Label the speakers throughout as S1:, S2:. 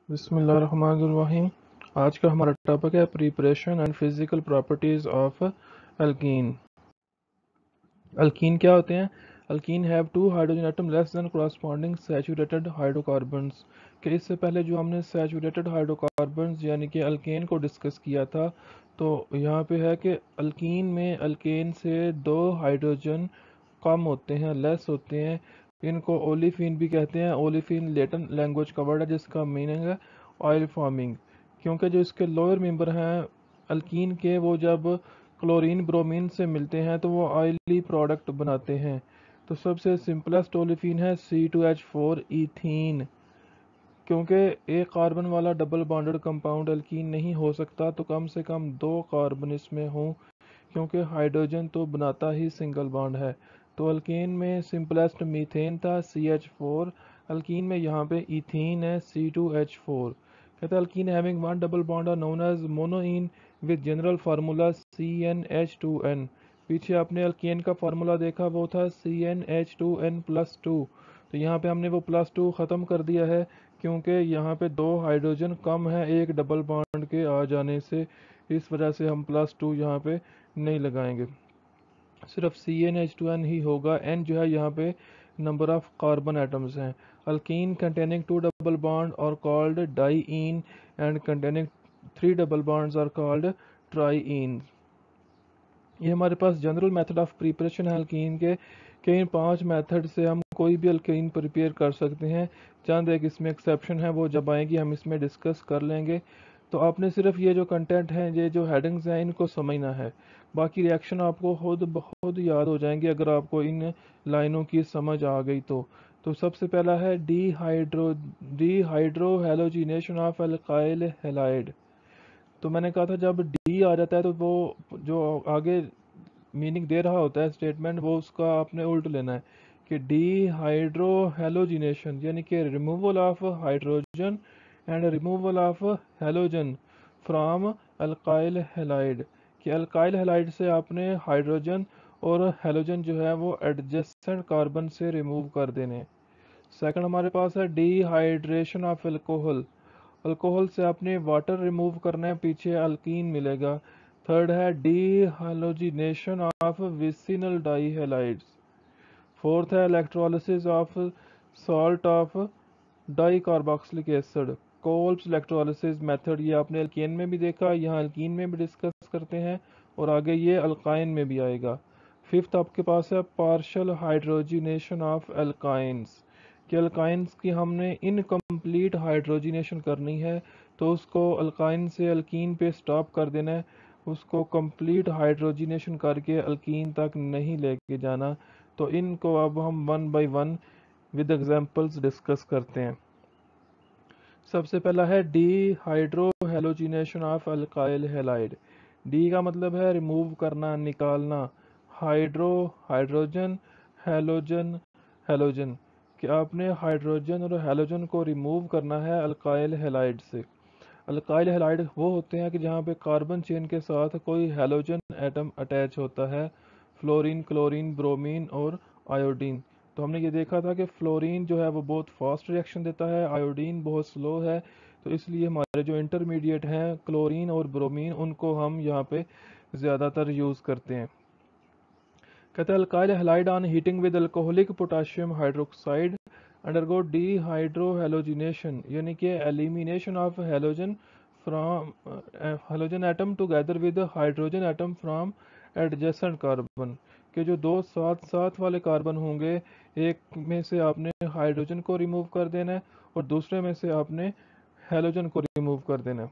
S1: बिस्मिल्लाहिर्रहमानिर्रहीम। आज का हमारा टॉपिक है preparation and physical properties of alkene. Alkene क्या होते हैं? Alkene have two hydrogen atom less than corresponding saturated hydrocarbons. कि इससे पहले जो हमने सैचुरेटेड हाइड्रोकार्बन्स यानी कि अल्केन को डिस्कस किया था, तो यहाँ पे है कि अल्कीन में अल्केन से 2 हाइड्रोजन कम होते हैं, लेस होते हैं। इनको ओलिफिन भी कहते हैं। ओलिफिन लेटिन लैंग्वेज का वर्ड है जिसका मीनिंग है ऑयल फॉर्मिंग। क्योंकि जो इसके लोअर मेंबर हैं अल्कीन के, वो जब क्लोरीन ब्रोमीन से मिलते हैं तो वो ऑयली प्रोडक्ट बनाते हैं। तो सबसे सिंपलेस्ट ओलिफिन है C2H4 इथीन। क्योंकि एक कार्बन वाला डबल बॉन्डेड कंपाउंड अल्कीन नहीं हो सकता, तो कम से कम 2 कार्बन इसमें हों, क्योंकि हाइड्रोजन तो बनाता ही सिंगल बॉन्ड है। तो अल्कीन में सिंपलेस्ट मीथेन था CH4। अल्कीन में यहाँ पे इथीन है C2H4। कहता है alkene having one double bond are known as monoene with general formula CnH2n। पीछे आपने अल्कीन का फार्मूला देखा, वो था CnH2n+2। तो यहाँ पे हमने वो +2 ख़त्म कर दिया है, क्योंकि यहाँ पे 2 हाइड्रोजन कम है एक डबल बॉन्ड के आ जाने से। इस वजह से हम +2 यहाँ पे नहीं लगाएंगे, सिर्फ CnH2n ही होगा। n जो है यहाँ पे नंबर ऑफ कार्बन एटम्स हैं। अल्कीन कंटेनिंग 2 डबल बॉन्ड और called diene and containing 3 double bonds are called triene. ये हमारे पास जनरल मेथड ऑफ प्रिपरेशन है अल्कीन के, इन 5 मेथड से हम कोई भी अल्कीन प्रिपेयर कर सकते हैं। चंद एक इसमें एक्सेप्शन है, वो जब आएंगी हम इसमें डिस्कस कर लेंगे। तो आपने सिर्फ ये जो कंटेंट हैं, ये जो हेडिंग्स हैं, इनको समझना है। बाकी रिएक्शन आपको खुद ब खुद याद हो जाएंगे अगर आपको इन लाइनों की समझ आ गई तो सबसे पहला है dehydro halogenation of alkyl halide. तो मैंने कहा था जब डी आ जाता है तो वो जो आगे मीनिंग दे रहा होता है स्टेटमेंट, वो उसका आपने उल्ट लेना है कि डी हाइड्रो हेलोजिनेशन यानी कि removal of hydrogen and removal of halogen from alkyl halide. कि अल्काइल हैलाइड से आपने हाइड्रोजन और हेलोजन जो है वो एडजेसेंट कार्बन से रिमूव कर देने। सेकंड हमारे पास है डिहाइड्रेशन ऑफ अल्कोहल। अल्कोहल से आपने वाटर रिमूव करना है, पीछे अल्कीन मिलेगा। थर्ड है डीहाइलोजिनेशन ऑफ विसिनल डाईहैलाइड्स। फोर्थ है electrolysis of salt of di carboxylic acid. Kolbe's electrolysis method, ये आपने अल्केन में भी देखा, यहाँ अल्कीन में भी डिस्कस करते हैं और आगे ये अल्काइन में भी आएगा। फिफ्थ आपके पास है पार्शियल हाइड्रोजिनेशन ऑफ एल्काइंस। कि अल्काइंस की हमने इनकम्प्लीट हाइड्रोजिनेशन करनी है, तो उसको अल्काइन से अल्कीन पे स्टॉप कर देना है, उसको कंप्लीट हाइड्रोजिनेशन करके अल्कीन तक नहीं लेके जाना। तो इनको अब हम one by one with examples discuss करते हैं। सबसे पहला है D hydro halogenation of alkyl halide. D का मतलब है रिमूव करना, निकालना। Hydro hydrogen, halogen halogen. कि आपने हाइड्रोजन और हेलोजन को रिमूव करना है अल्काइल हैलाइड से। अल्काइल हैलाइड वो होते हैं कि जहाँ पे कार्बन चेन के साथ कोई हेलोजन एटम अटैच होता है, फ्लोरीन, क्लोरीन, ब्रोमीन और आयोडीन। तो हमने ये देखा था कि फ्लोरीन जो है वो बहुत फास्ट रिएक्शन देता है, आयोडीन बहुत स्लो है। तो इसलिए हमारे जो इंटरमीडिएट हैं क्लोरीन और ब्रोमीन, उनको हम यहाँ पे ज़्यादातर यूज़ करते हैं। कहते हैं alkyl halide on heating with alcoholic potassium hydroxide undergo dehydrohalogenation, यानी कि elimination of halogen from halogen atom together with hydrogen atom from adjacent carbon. के जो 2 साथ वाले कार्बन होंगे, एक में से आपने हाइड्रोजन को रिमूव कर देना है और दूसरे में से आपने हेलोजन को रिमूव कर देना है।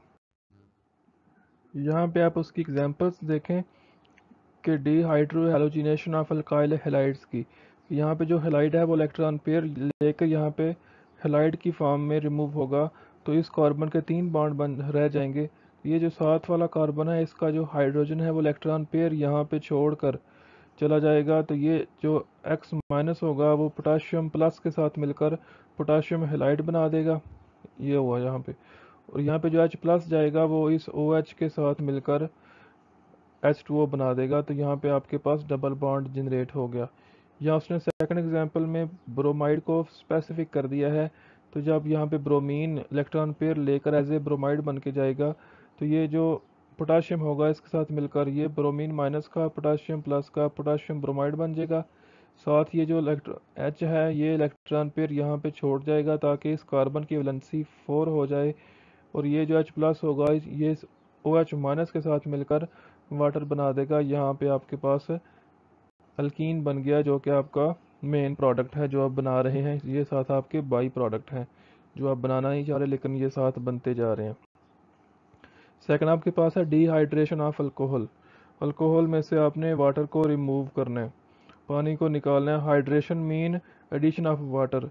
S1: यहाँ पे आप उसकी एग्जांपल्स देखें कि dehydro halogenation of alkyl halides की। यहाँ पे जो हैलाइड है वो इलेक्ट्रॉन पेयर लेकर यहाँ पे हैलाइड की फॉर्म में रिमूव होगा, तो इस कार्बन के 3 बॉन्ड बन रह जाएंगे। ये जो साथ वाला कार्बन है, इसका जो हाइड्रोजन है वो इलेक्ट्रॉन पेयर यहाँ पे छोड़कर चला जाएगा। तो ये जो X माइनस होगा वो पोटाशियम प्लस के साथ मिलकर पोटाशियम हैलाइड बना देगा। ये हुआ यहाँ पे। और यहाँ पे जो H प्लस जाएगा वो इस OH के साथ मिलकर H2O बना देगा। तो यहाँ पे आपके पास डबल बॉन्ड जनरेट हो गया। यहाँ उसने सेकंड एग्जांपल में ब्रोमाइड को स्पेसिफिक कर दिया है, तो जब यहाँ पे ब्रोमीन इलेक्ट्रॉन पेयर लेकर एज ए ब्रोमाइड बन के जाएगा, तो ये जो पोटाशियम होगा इसके साथ मिलकर ये ब्रोमीन माइनस का पोटाशियम प्लस का पोटाशियम ब्रोमाइड बन जाएगा। साथ ये जो H है ये इलेक्ट्रॉन पेयर यहाँ पे छोड़ जाएगा ताकि इस कार्बन की वैलेंसी 4 हो जाए, और ये जो H प्लस होगा ये OH माइनस के साथ मिलकर वाटर बना देगा। यहाँ पे आपके पास अल्कीन बन गया जो कि आपका मेन प्रोडक्ट है जो आप बना रहे हैं। ये साथ आपके बाई प्रोडक्ट हैं जो आप बनाना नहीं चाह रहे लेकिन ये साथ बनते जा रहे हैं। सेकंड आपके पास है डिहाइड्रेशन ऑफ अल्कोहल। अल्कोहल में से आपने वाटर को रिमूव करना है, पानी को निकालना है। Hydration mean addition of water,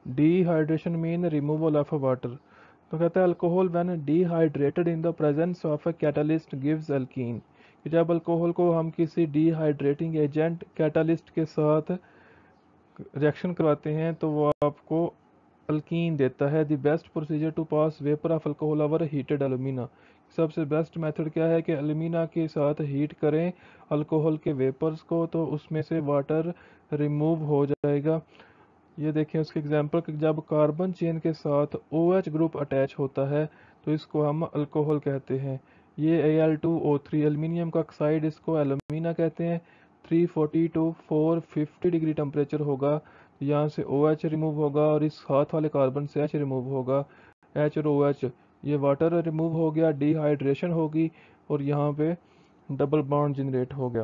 S1: dehydration mean removal of water. तो कहता है alcohol when dehydrated in the presence of a catalyst gives alkene, कि जब अल्कोहल को हम किसी डिहाइड्रेटिंग एजेंट कैटलिस्ट के साथ रिएक्शन करवाते हैं तो वो आपको अल्कीन देता है। The best procedure to pass vapour of alcohol over heated alumina, सबसे बेस्ट मेथड क्या है कि एलुमिना के साथ हीट करें अल्कोहल के वेपर्स को, तो उसमें से वाटर रिमूव हो जाएगा। ये देखें उसके एग्जांपल कि जब कार्बन चेन के साथ OH ग्रुप अटैच होता है तो इसको हम अल्कोहल कहते हैं। ये Al2O3 एल्युमिनियम का ऑक्साइड, इसको एलुमिना कहते हैं। 340 टू 450 डिग्री टेम्परेचर होगा, यहाँ से OH रिमूव होगा और इस हाथ वाले कार्बन से H रिमूव होगा। H और OH ये वाटर रिमूव हो गया, डिहाइड्रेशन होगी और यहाँ पे डबल बॉन्ड जनरेट हो गया।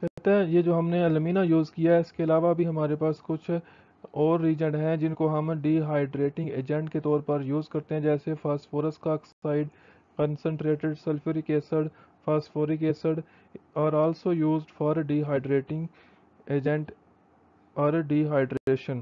S1: कहता है ये जो हमने एलुमिना यूज़ किया है इसके अलावा भी हमारे पास कुछ और रीजेंट हैं जिनको हम डिहाइड्रेटिंग एजेंट के तौर पर यूज़ करते हैं, जैसे फास्फोरस का oxide, concentrated sulphuric acid, phosphoric acid are also used for dehydrating agent और डिहाइड्रेशन।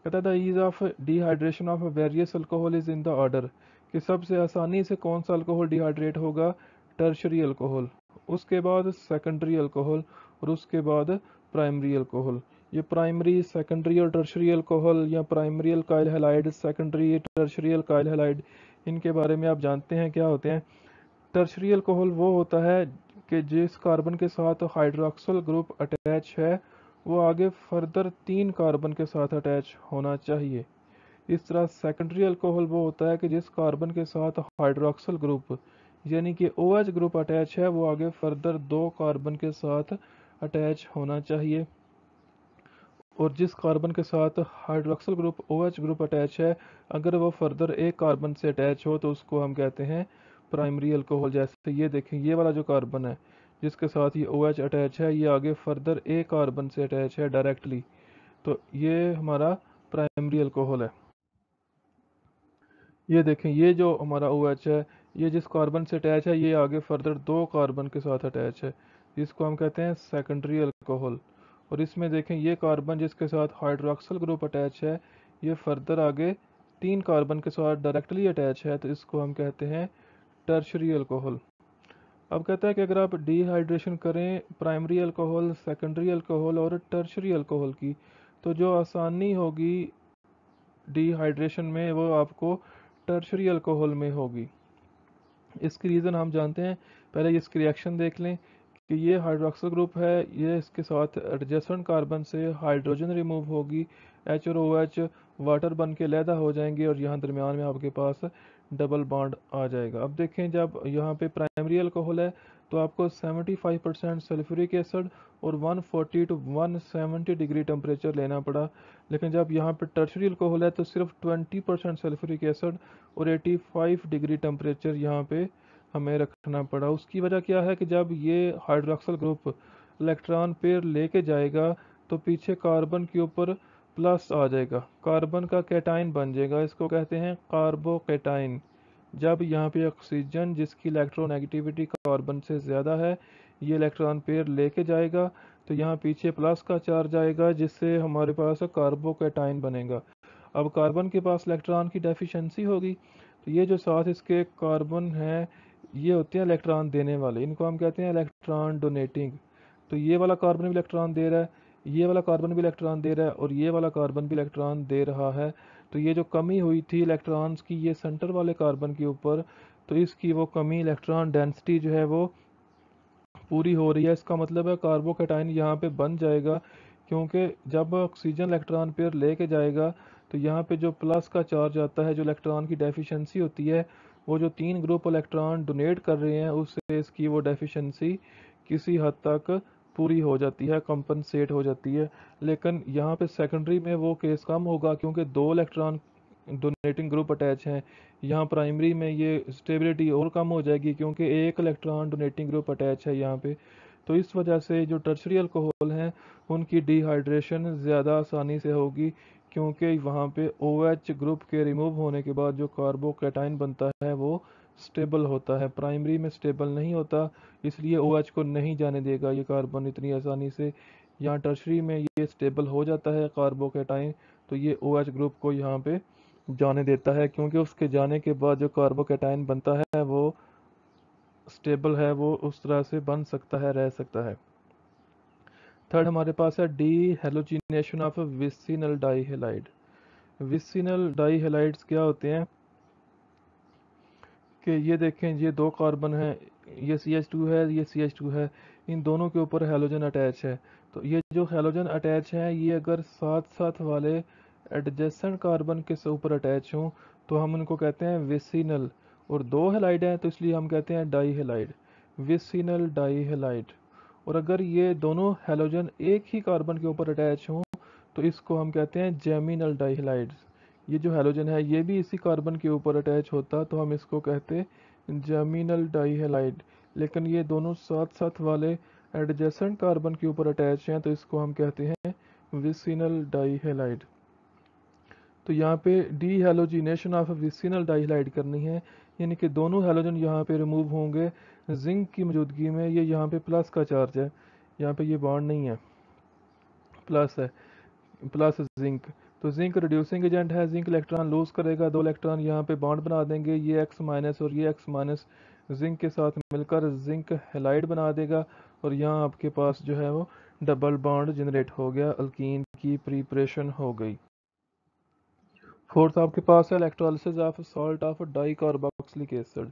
S1: कहता था ease of dehydration of various alcohol is in the order, कि सबसे आसानी से कौन सा अल्कोहल डिहाइड्रेट होगा, टर्शरी अल्कोहल, उसके बाद सेकेंडरी अल्कोहल और उसके बाद प्राइमरी अल्कोहल। ये प्राइमरी, सेकेंडरी और टर्शरी अल्कोहल या primary alkyl halide, secondary tertiary alkyl halide, इनके बारे में आप जानते हैं क्या होते हैं। टर्शरी अल्कोहल वो होता है कि जिस कार्बन के साथ हाइड्रोक्सिल ग्रुप अटैच है वो आगे फर्दर 3 कार्बन के साथ अटैच होना चाहिए। इस तरह सेकेंडरी अल्कोहल वो होता है कि जिस कार्बन के साथ हाइड्रोक्सिल ग्रुप यानी कि OH ग्रुप अटैच है वो आगे फर्दर 2 कार्बन के साथ अटैच होना चाहिए, और जिस कार्बन के साथ hydroxyl group OH group attach है अगर वो फर्दर एक कार्बन से अटैच हो तो उसको हम कहते हैं प्राइमरी अल्कोहल। जैसे ये देखें ये वाला जो कार्बन है जिसके साथ ये OH अटैच है ये आगे फर्दर एक कार्बन से अटैच है डायरेक्टली, तो ये हमारा प्राइमरी अल्कोहल है। ये देखें ये जो हमारा OH है ये जिस कार्बन से अटैच है ये आगे फर्दर 2 कार्बन के साथ अटैच है, जिसको हम कहते हैं सेकेंडरी अल्कोहल। और इसमें देखें ये कार्बन जिसके साथ हाइड्रोक्सिल ग्रुप अटैच है ये फर्दर आगे 3 कार्बन के साथ डायरेक्टली अटैच है, तो इसको हम कहते हैं टर्शरी अल्कोहल। अब कहता है कि अगर आप डिहाइड्रेशन करें प्राइमरी अल्कोहल, सेकेंडरी अल्कोहल और टर्शरी अल्कोहल की, तो जो आसानी होगी डिहाइड्रेशन में वो आपको टर्शरी अल्कोहल में होगी। इसकी रीज़न हम जानते हैं, पहले इसकी रिएक्शन देख लें कि ये हाइड्रोक्सिल ग्रुप है, ये इसके साथ एडजेसेंट कार्बन से हाइड्रोजन रिमूव होगी, H और OH वाटर बन के लैदा हो जाएंगे और यहाँ दरमियान में आपके पास डबल बॉन्ड आ जाएगा। अब देखें जब यहाँ पे प्राइमरी अल्कोहल है तो आपको 75% सल्फ्यूरिक एसिड और 140 टू 170 डिग्री टेम्परेचर लेना पड़ा, लेकिन जब यहाँ पे टर्शरी अल्कोहल है तो सिर्फ 20% सल्फ्यूरिक एसिड और 85 डिग्री टेम्परेचर यहाँ पे हमें रखना पड़ा। उसकी वजह क्या है कि जब ये हाइड्रोक्सिल ग्रुप इलेक्ट्रॉन पेयर लेके जाएगा तो पीछे कार्बन के ऊपर प्लस आ जाएगा, कार्बन का कैटाइन बन जाएगा, इसको कहते हैं कार्बोकैटाइन। जब यहाँ पे ऑक्सीजन जिसकी इलेक्ट्रोनेगेटिविटी कार्बन से ज़्यादा है ये इलेक्ट्रॉन पेयर लेके जाएगा तो यहाँ पीछे प्लस का चार्ज आएगा जिससे हमारे पास कार्बोकैटाइन बनेगा। अब कार्बन के पास इलेक्ट्रॉन की डेफिशिएंसी होगी तो ये जो साथ इसके कार्बन हैं ये होते हैं इलेक्ट्रॉन देने वाले, इनको हम कहते हैं इलेक्ट्रॉन डोनेटिंग। तो ये वाला कार्बन भी इलेक्ट्रॉन दे रहा है, ये वाला कार्बन भी इलेक्ट्रॉन दे रहा है और ये वाला कार्बन भी इलेक्ट्रॉन दे रहा है। तो ये जो कमी हुई थी इलेक्ट्रॉन्स की ये सेंटर वाले कार्बन के ऊपर, तो इसकी वो कमी इलेक्ट्रॉन डेंसिटी जो है वो पूरी हो रही है। इसका मतलब है कार्बोकैटाइन यहाँ पे बन जाएगा, क्योंकि जब ऑक्सीजन इलेक्ट्रॉन पेयर लेके जाएगा तो यहाँ पे जो प्लस का चार्ज आता है, जो इलेक्ट्रॉन की डेफिशिएंसी होती है, वो जो 3 ग्रुप इलेक्ट्रॉन डोनेट कर रहे हैं उससे इसकी वो डेफिशिएंसी किसी हद तक पूरी हो जाती है, कंपनसेट हो जाती है। लेकिन यहाँ पे सेकेंडरी में वो केस कम होगा क्योंकि 2 इलेक्ट्रॉन डोनेटिंग ग्रुप अटैच हैं। यहाँ प्राइमरी में ये स्टेबिलिटी और कम हो जाएगी क्योंकि 1 इलेक्ट्रॉन डोनेटिंग ग्रुप अटैच है यहाँ पे। तो इस वजह से जो टर्शरी अल्कोहल हैं उनकी डिहाइड्रेशन ज़्यादा आसानी से होगी क्योंकि वहाँ पे OH ग्रुप के रिमूव होने के बाद जो कार्बोकैटाइन बनता है वो स्टेबल होता है, प्राइमरी में स्टेबल नहीं होता, इसलिए OH को नहीं जाने देगा ये कार्बन इतनी आसानी से। यहाँ टर्शरी में ये स्टेबल हो जाता है कार्बोकैटाइन, तो ये OH ग्रुप को यहाँ पे जाने देता है क्योंकि उसके जाने के बाद जो कार्बोकैटाइन बनता है वो स्टेबल है, वो उस तरह से बन सकता है, रह सकता है। थर्ड हमारे पास है D halogenation of vicinal dihalide. Vicinal dihalides क्या होते हैं कि ये देखें, ये 2 कार्बन हैं, ये CH2 है, ये CH2 है, इन दोनों के ऊपर हैलोजन अटैच है। तो ये जो हैलोजन अटैच है ये अगर साथ साथ वाले एडजेसेंट कार्बन के ऊपर अटैच हों तो हम उनको कहते हैं विसिनल, और 2 हेलाइड हैं तो इसलिए हम कहते हैं डाइहेलाइड, विसिनल डाइहेलाइड। और अगर ये दोनों हैलोजन एक ही कार्बन के ऊपर अटैच हों तो इसको हम कहते हैं जेमिनल डाइहेलाइड्स। ये जो हैलोजन है ये भी इसी कार्बन के ऊपर अटैच होता तो हम इसको कहते जेमिनल डाइहेलाइड, लेकिन ये दोनों साथ साथ वाले एडजेसेंट कार्बन के ऊपर अटैच हैं तो इसको हम कहते हैं विसिनल डाइहेलाइड। तो यहाँ पे D halogenation of vicinal dihalide करनी है, यानी कि दोनों हैलोजन यहाँ पे रिमूव होंगे जिंक की मौजूदगी में। ये यहाँ पे प्लस का चार्ज है, यहाँ पे ये बॉन्ड नहीं है, प्लस है, प्लस जिंक। तो जिंक रिड्यूसिंग एजेंट है, जिंक इलेक्ट्रॉन लूज करेगा, 2 इलेक्ट्रॉन यहाँ पे बॉन्ड बना देंगे, ये X माइनस और ये X माइनस जिंक के साथ मिलकर जिंक हेलाइड बना देगा, और यहाँ आपके पास जो है वो डबल बॉन्ड जनरेट हो गया, अल्कीन की प्रिपरेशन हो गई। फोर्थ आपके पास है electrolysis of salt of dicarboxylic acid,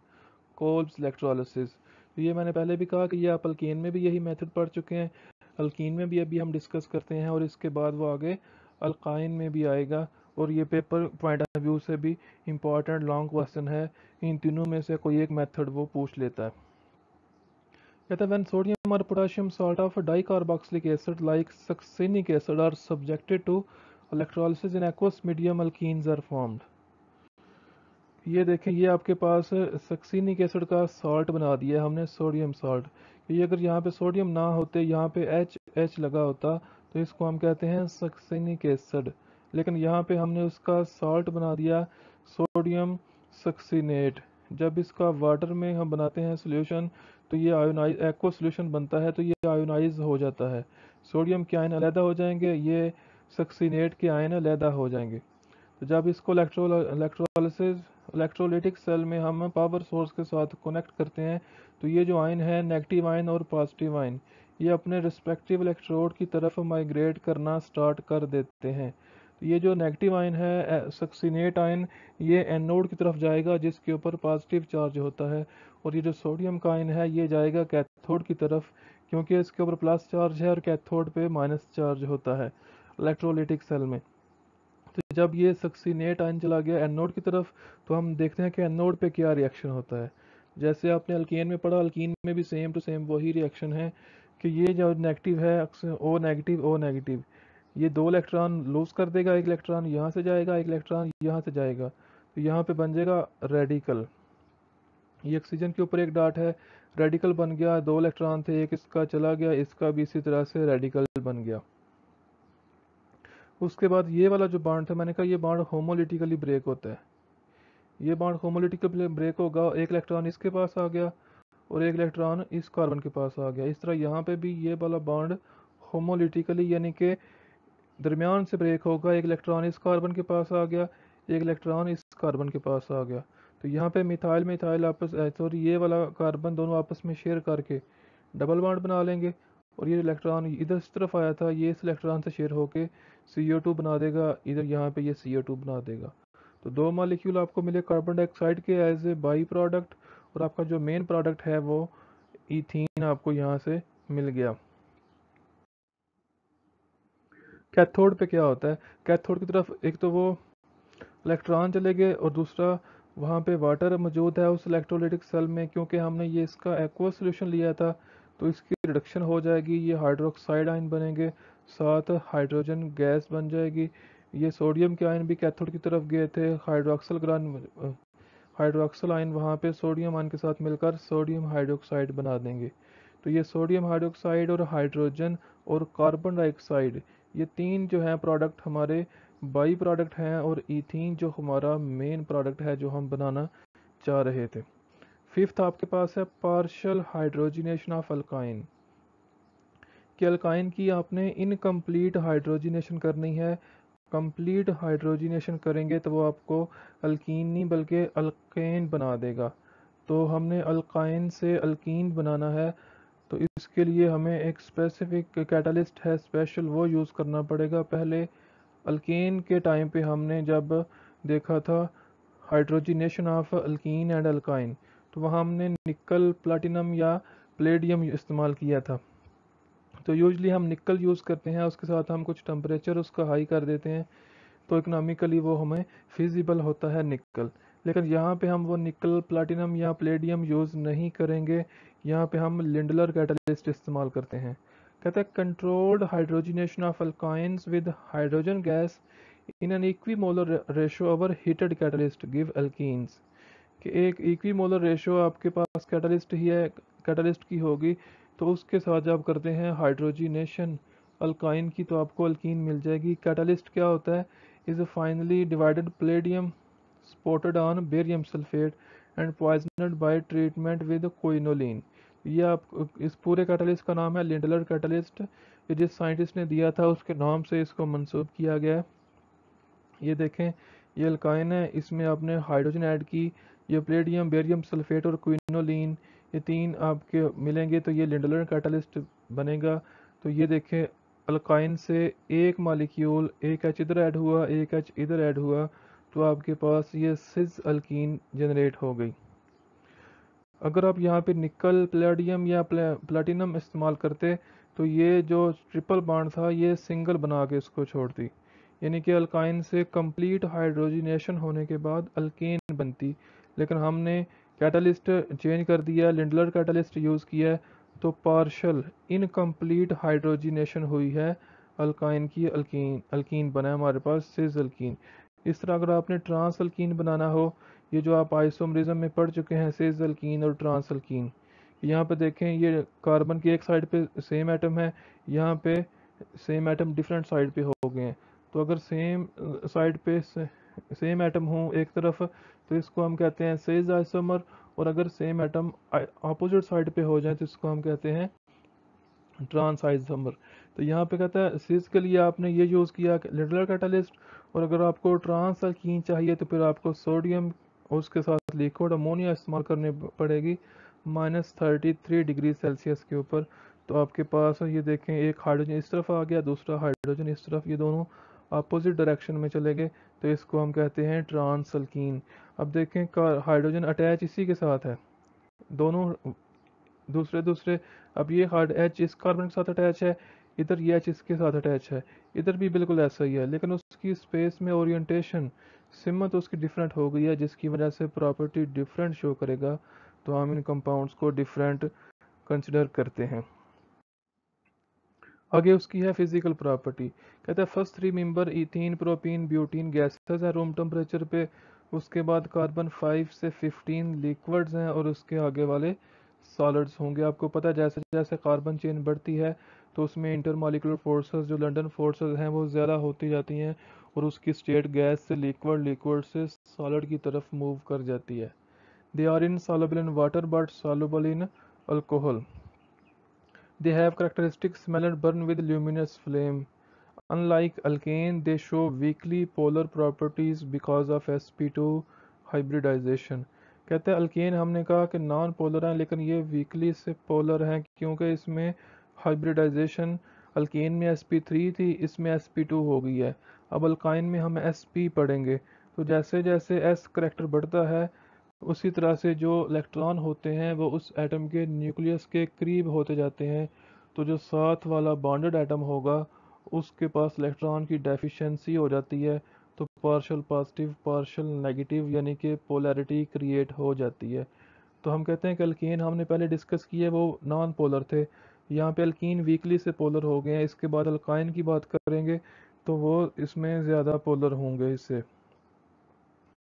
S1: Kolbe's electrolysis. तो ये मैंने पहले भी कहा कि ये आप अल्कीन में भी यही मेथड पढ़ चुके हैं, अल्कीन में भी अभी हम डिस्कस करते हैं और इसके बाद वो आगे अल्काइन में भी आएगा, और ये पेपर पॉइंट ऑफ व्यू से भी इम्पॉर्टेंट लॉन्ग क्वेश्चन है, इन तीनों में से कोई एक मेथड वो पूछ लेता है। कहता है व्हेन सोडियम और potassium salt of dicarboxylic acid like succinic acid are subjected to electrolysis in aqueous medium alkenes are formed. ये देखें, ये आपके पास सक्सिनिक एसिड का सॉल्ट बना दिया हमने, सोडियम सॉल्ट। ये अगर यहाँ पे सोडियम ना होते, यहाँ पे H लगा होता तो इसको हम कहते हैं सक्सिनिक एसिड, लेकिन यहाँ पे हमने उसका सॉल्ट बना दिया सोडियम सक्सिनेट। जब इसका वाटर में हम बनाते हैं सोल्यूशन तो ये आयोनाइज एक्वा सोल्यूशन बनता है, तो ये आयोनाइज हो जाता है, सोडियम के आयन अलहदा हो जाएंगे, ये सक्सिनेट के आयन अलहदा हो जाएंगे। तो जब इसको इलेक्ट्रोलिसिस इलेक्ट्रोलिटिक सेल में हम पावर सोर्स के साथ कनेक्ट करते हैं तो ये जो आयन है, नेगेटिव आयन और पॉजिटिव आयन, ये अपने रिस्पेक्टिव इलेक्ट्रोड की तरफ माइग्रेट करना स्टार्ट कर देते हैं। तो ये जो नेगेटिव आयन है, सक्सिनेट आयन, ये एनोड की तरफ जाएगा जिसके ऊपर पॉजिटिव चार्ज होता है, और ये जो सोडियम का आयन है ये जाएगा कैथोड की तरफ क्योंकि इसके ऊपर प्लस चार्ज है और कैथोड पे माइनस चार्ज होता है इलेक्ट्रोलिटिक सेल में। तो जब ये सक्सिनेट आयन चला गया एनोड की तरफ तो हम देखते हैं कि एनोड पे क्या रिएक्शन होता है। जैसे आपने अल्कीन में पढ़ा, अल्कीन में भी सेम टू सेम वही रिएक्शन है कि ये जो नेगेटिव है, O नेगेटिव, ये 2 इलेक्ट्रॉन लूज कर देगा, 1 इलेक्ट्रॉन यहाँ से जाएगा, 1 इलेक्ट्रॉन यहाँ से जाएगा, तो यहाँ पे बन जाएगा रेडिकल। ये ऑक्सीजन के ऊपर एक डॉट है, रेडिकल बन गया, 2 इलेक्ट्रॉन थे, एक इसका चला गया, इसका भी इसी तरह से रेडिकल बन गया। उसके बाद ये वाला जो बॉन्ड था, मैंने कहा ये बॉन्ड होमोलिटिकली ब्रेक होता है, ये बॉन्ड होमोलिटिकली ब्रेक होगा, 1 इलेक्ट्रॉन इसके पास आ गया और 1 इलेक्ट्रॉन इस कार्बन के पास आ गया। इस तरह यहाँ पे भी ये वाला बॉन्ड होमोलिटिकली यानी कि दरमियान से ब्रेक होगा, 1 इलेक्ट्रॉन इस कार्बन के पास आ गया, 1 इलेक्ट्रॉन इस कार्बन के पास आ गया। तो यहाँ पे मिथाइल मिथाइल आपस सॉरी ये वाला कार्बन दोनों आपस में शेयर करके डबल बॉन्ड बना लेंगे, और ये इलेक्ट्रॉन इधर इस तरफ आया था, ये इस इलेक्ट्रॉन से शेयर होके CO2 बना देगा, इधर यहाँ पे ये CO2 बना देगा। तो 2 मॉलिक्यूल आपको मिले कार्बन डाइऑक्साइड के एज ए बाई प्रोडक्ट, और आपका जो मेन प्रोडक्ट है वो ईथीन आपको यहाँ से मिल गया। कैथोड पे क्या होता है, कैथोड की तरफ एक तो वो इलेक्ट्रॉन चले गए, और दूसरा वहाँ पे वाटर मौजूद है उस इलेक्ट्रोलाइटिक सेल में, क्योंकि हमने ये इसका एक्वा सोल्यूशन लिया था, तो इसकी रिडक्शन हो जाएगी, ये हाइड्रोक्साइड आयन बनेंगे, साथ हाइड्रोजन गैस बन जाएगी। ये सोडियम के आयन भी कैथोड की तरफ गए थे, हाइड्रोक्सल आयन वहाँ पे सोडियम आयन के साथ मिलकर सोडियम हाइड्रोक्साइड बना देंगे। तो ये सोडियम हाइड्रोक्साइड और हाइड्रोजन और कार्बन डाइऑक्साइड, ये तीन जो हैं प्रोडक्ट हमारे बाई प्रोडक्ट हैं, और ईथीन जो हमारा मेन प्रोडक्ट है जो हम बनाना चाह रहे थे। फिफ्थ आपके पास है पार्शियल हाइड्रोजिनेशन ऑफ अल्काइन, कि अल्काइन की आपने इनकम्प्लीट हाइड्रोजिनेशन करनी है। कंप्लीट हाइड्रोजिनेशन करेंगे तो वो आपको अल्कीन नहीं बल्कि अल्केन बना देगा। तो हमने अल्काइन से अल्कीन बनाना है, तो इसके लिए हमें एक स्पेसिफिक कैटलिस्ट है स्पेशल, वो यूज़ करना पड़ेगा। पहले अल्केन के टाइम पे हमने जब देखा था hydrogenation of alkyne and alkyne, तो वहाँ हमने निकल प्लाटिनम या प्लेडियम इस्तेमाल किया था। तो यूजली हम निकल यूज़ करते हैं, उसके साथ हम कुछ टेम्परेचर उसका हाई कर देते हैं, तो इकोनॉमिकली वो हमें फिजिबल होता है निकल। लेकिन यहाँ पे हम वो निकल प्लाटिनम या प्लेडियम यूज़ नहीं करेंगे, यहाँ पे हम लिंडलर कैटलिस्ट इस्तेमाल करते हैं। कहते हैं controlled hydrogenation of alkynes with hydrogen gas in an equimolar ratio over heated catalyst give alkenes, कि एक इक्विमोलर रेशो आपके पास कैटलिस्ट ही है, कैटलिस्ट की होगी, तो उसके साथ जब करते हैं हाइड्रोजिनेशन अल्काइन की, तो आपको अल्कीन मिल जाएगी। कैटलिस्ट क्या होता है? Is finally divided Palladium spotted on barium sulphate and poisoned bye treatment with quinoline. ये आप इस पूरे कैटलिस्ट का नाम है लिंडलर कैटलिस्ट, ये जिस साइंटिस्ट ने दिया था उसके नाम से इसको मंसूब किया गया है। ये देखें, ये अल्काइन है, इसमें आपने हाइड्रोजन ऐड की, ये प्लेडियम बेरियम सल्फेट और क्विनोलिन, ये तीन आपके मिलेंगे तो ये लिंडलर कैटलिस्ट बनेगा। तो ये देखें, अल्काइन से एक मालिक्यूल, एक एच इधर ऐड हुआ, एक एच इधर ऐड हुआ, तो आपके पास ये सिज अल्कीन जनरेट हो गई। अगर आप यहाँ पे निकल प्लेडियम या प्लेटिनम इस्तेमाल करते, तो ये जो ट्रिपल बॉन्ड था ये सिंगल बना के इसको छोड़ती, यानी कि अल्काइन से कंप्लीट हाइड्रोजिनेशन होने के बाद अल्केन बनती। लेकिन हमने कैटलिस्ट चेंज कर दिया, लिंडलर कैटलिस्ट यूज़ किया है, तो पार्शल इनकम्प्लीट हाइड्रोजिनेशन हुई है अल्काइन की, अल्कीन अल्कीन बना है हमारे पास सिज अल्कीन। इस तरह अगर आपने ट्रांस अल्कीन बनाना हो, ये जो आप आइसोमरिज्म में पढ़ चुके हैं सिज अल्कीन और ट्रांस अल्कीन, यहाँ पे देखें ये कार्बन की एक साइड पे सेम एटम है, यहाँ पे सेम एटम डिफरेंट साइड पे हो गए हैं। तो अगर सेम साइड पे सेम एटम हो एक तरफ, तो इसको हम कहते हैं सेज आइसोमर, और अगर सेम एटम अपोजिट साइड पे हो जाए तो इसको हम कहते हैं ट्रांस आइसोमर। तो यहाँ पे कहता है सिस के लिए आपने ये यूज़ किया लिटरल कैटलिस्ट, और अगर आपको ट्रांस अल्कीन चाहिए तो फिर आपको सोडियम और उसके साथ लिक्विड अमोनिया इस्तेमाल करनी पड़ेगी -33 डिग्री सेल्सियस के ऊपर। तो आपके पास ये देखें, एक हाइड्रोजन इस तरफ आ गया, दूसरा हाइड्रोजन इस तरफ, ये दोनों अपोजिट डायरेक्शन में चले गए, तो इसको हम कहते हैं ट्रांस अल्कीन। अब देखें हाइड्रोजन अटैच इसी के साथ है, दोनों दूसरे दूसरे। अब ये हार्ड एच इस कार्बन के साथ अटैच है, इधर ये एच इसके साथ अटैच है, इधर भी बिल्कुल ऐसा ही है, लेकिन उसकी स्पेस में ओरिएंटेशन सिमत उसकी डिफरेंट हो गई है, जिसकी वजह से प्रॉपर्टी डिफरेंट शो करेगा। तो हम इन कंपाउंड्स को डिफरेंट कंसिडर करते हैं। आगे उसकी है फिजिकल प्रॉपर्टी। कहता है first three member ethene propene butene gases है रूम टेम्परेचर पे, उसके बाद कार्बन 5 से 15 लिक्विड्स हैं, और उसके आगे वाले सॉलिड्स होंगे। आपको पता है जैसे जैसे कार्बन चेन बढ़ती है तो उसमें इंटरमॉलिक्यूलर फोर्सेस जो लंदन फोर्सेस हैं वो ज़्यादा होती जाती हैं, और उसकी स्टेट गैस से लिक्विड, लिक्विड से सॉलिड की तरफ मूव कर जाती है। They are in soluble in water but soluble in alcohol. They have characteristic smell and burn with luminous flame. Unlike alkane, they show weakly polar properties because of sp2 hybridization. कहते हैं alkane हमने कहा कि non polar हैं, लेकिन ये weekly से polar हैं क्योंकि इसमें हाइब्रिडाइजेशन, अल्केन में sp3 थी, इसमें sp2 हो गई है। अब अल्काइन में हम sp पढ़ेंगे, तो जैसे जैसे s करेक्टर बढ़ता है उसी तरह से जो इलेक्ट्रॉन होते हैं वो उस एटम के न्यूक्लियस के करीब होते जाते हैं। तो जो साथ वाला बॉन्डेड एटम होगा उसके पास इलेक्ट्रॉन की डेफिशिएंसी हो जाती है, तो पार्शल पॉजिटिव पार्शल नेगेटिव यानी कि पोलैरिटी क्रिएट हो जाती है। तो हम कहते हैं कि अल्कीन हमने पहले डिस्कस किए वो नॉन पोलर थे, यहाँ पे अल्कीन वीकली से पोलर हो गए हैं। इसके बाद अल्काइन की बात करेंगे तो वो इसमें ज़्यादा पोलर होंगे इससे।